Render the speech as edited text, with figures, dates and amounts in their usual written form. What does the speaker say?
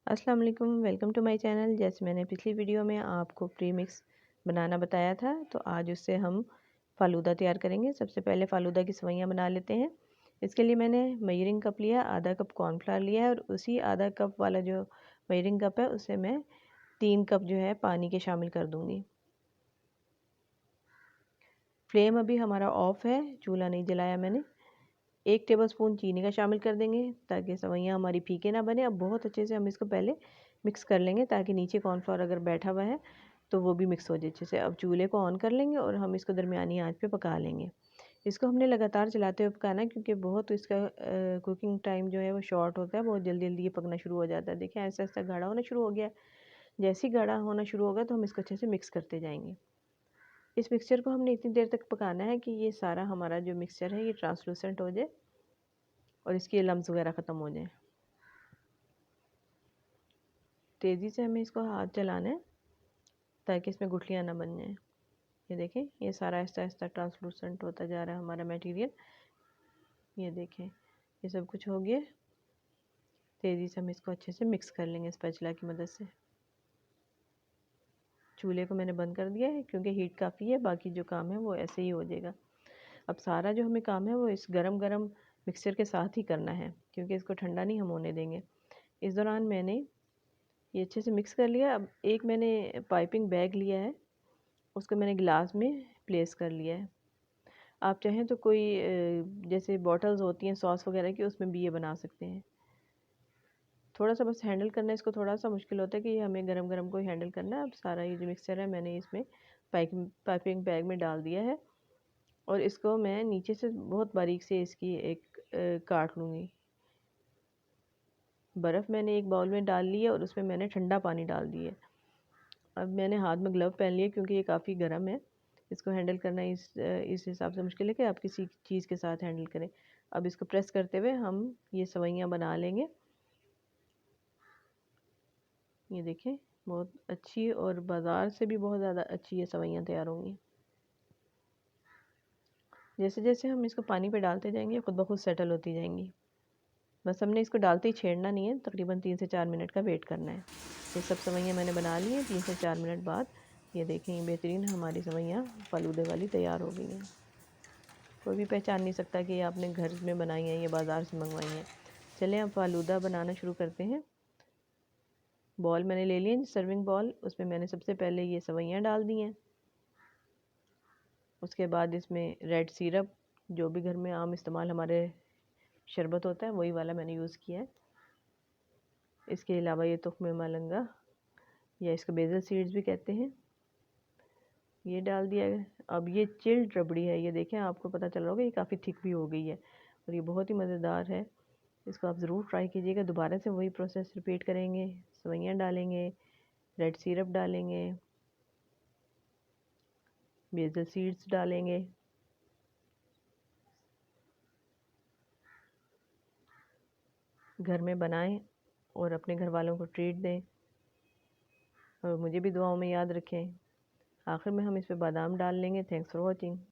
अस्सलाम वालेकुम, welcome to my channel. जैसे मैंने पिछली वीडियो में आपको प्री मिक्स बनाना बताया था, तो आज उससे हम फ़ालूदा तैयार करेंगे। सबसे पहले फ़ालूदा की सवैयाँ बना लेते हैं। इसके लिए मैंने मेजरिंग कप लिया, आधा कप कॉर्नफ्लावर लिया है और उसी आधा कप वाला जो मेजरिंग कप है उससे मैं 3 कप जो है पानी के शामिल कर दूँगी। फ्लेम अभी हमारा ऑफ़ है, चूल्हा नहीं जलाया मैंने। 1 टेबलस्पून चीनी का शामिल कर देंगे ताकि सवैयाँ हमारी फीके ना बने। अब बहुत अच्छे से हम इसको पहले मिक्स कर लेंगे ताकि नीचे कॉर्नफ्लोर अगर बैठा हुआ है तो वो भी मिक्स हो जाए अच्छे से। अब चूल्हे को ऑन कर लेंगे और हम इसको दरमियानी आंच पे पका लेंगे। इसको हमने लगातार चलाते हुए पकाना है क्योंकि बहुत इसका कुकिंग टाइम जो है वो शॉर्ट होता है, बहुत जल्दी जल्दी ये पकना शुरू हो जाता है। देखिए ऐसा ऐसा गाढ़ा होना शुरू हो गया। जैसे ही गाढ़ा होना शुरू होगा तो हम इसको अच्छे से मिक्स करते जाएंगे। इस मिक्सचर को हमने इतनी देर तक पकाना है कि ये सारा हमारा जो मिक्सचर है ये ट्रांसलूसेंट हो जाए और इसके लम्स वगैरह ख़त्म हो जाएं। तेज़ी से हमें इसको हाथ चलाना है ताकि इसमें गुठलियाँ ना बन जाएं। ये देखें, ये सारा आहिस्ता आहिस्ता ट्रांसलूसेंट होता जा रहा है हमारा मटेरियल। ये देखें, ये सब कुछ हो गया। तेज़ी से हम इसको अच्छे से मिक्स कर लेंगे स्पैचुला की मदद से। चूल्हे को मैंने बंद कर दिया है क्योंकि हीट काफ़ी है, बाकी जो काम है वो ऐसे ही हो जाएगा। अब सारा जो हमें काम है वो इस गरम गरम मिक्सचर के साथ ही करना है क्योंकि इसको ठंडा नहीं हम होने देंगे। इस दौरान मैंने ये अच्छे से मिक्स कर लिया। अब एक मैंने पाइपिंग बैग लिया है, उसको मैंने गिलास में प्लेस कर लिया है। आप चाहें तो कोई जैसे बॉटल्स होती हैं सॉस वगैरह की, उसमें भी ये बना सकते हैं। थोड़ा सा बस हैंडल करना है इसको, थोड़ा सा मुश्किल होता है कि हमें गरम गरम को हैंडल करना है। अब सारा ये जो मिक्सचर है मैंने इसमें पाइपिंग बैग में डाल दिया है और इसको मैं नीचे से बहुत बारीक से इसकी एक काट लूँगी। बर्फ़ मैंने एक बाउल में डाल ली है और उसमें मैंने ठंडा पानी डाल दिया है। अब मैंने हाथ में ग्लव पहन लिए क्योंकि ये काफ़ी गर्म है। इसको हैंडल करना इस हिसाब से मुश्किल है कि आप किसी चीज़ के साथ हैंडल करें। अब इसको प्रेस करते हुए हम ये सवैयाँ बना लेंगे। ये देखें, बहुत अच्छी और बाज़ार से भी बहुत ज़्यादा अच्छी ये सवैयाँ तैयार होंगी। जैसे जैसे हम इसको पानी पे डालते जाएंगे खुद ब खुद सेटल होती जाएंगी। बस हमने इसको डालते ही छेड़ना नहीं है, तकरीबन 3 से 4 मिनट का वेट करना है। ये सब सवैयाँ मैंने बना ली हैं। 3 से 4 मिनट बाद ये देखें, बेहतरीन हमारी सवैयाँ फ़ालूदे वाली तैयार हो गई हैं। कोई भी पहचान नहीं सकता कि ये आपने घर में बनाई हैं, ये बाज़ार से मंगवाई हैं। चलें अब फ़ालूदा बनाना शुरू करते हैं। बॉल मैंने ले लिए, सर्विंग बॉल, उसमें मैंने सबसे पहले ये सवैयाँ डाल दी हैं। उसके बाद इसमें रेड सिरप, जो भी घर में आम इस्तेमाल हमारे शरबत होता है वही वाला मैंने यूज़ किया है। इसके अलावा ये तुख्म मलंगा या इसको बेसल सीड्स भी कहते हैं, ये डाल दिया है। अब ये चिल्ड रबड़ी है, ये देखें आपको पता चल रहा होगा ये काफ़ी थिक भी हो गई है और ये बहुत ही मज़ेदार है। इसको आप ज़रूर ट्राई कीजिएगा। दोबारा से वही प्रोसेस रिपीट करेंगे। सवैयाँ डालेंगे, रेड सिरप डालेंगे, बेसल सीड्स डालेंगे, घर में बनाएं और अपने घर वालों को ट्रीट दें और मुझे भी दुआओं में याद रखें। आखिर में हम इस पे बादाम डाल लेंगे। Thanks for watching.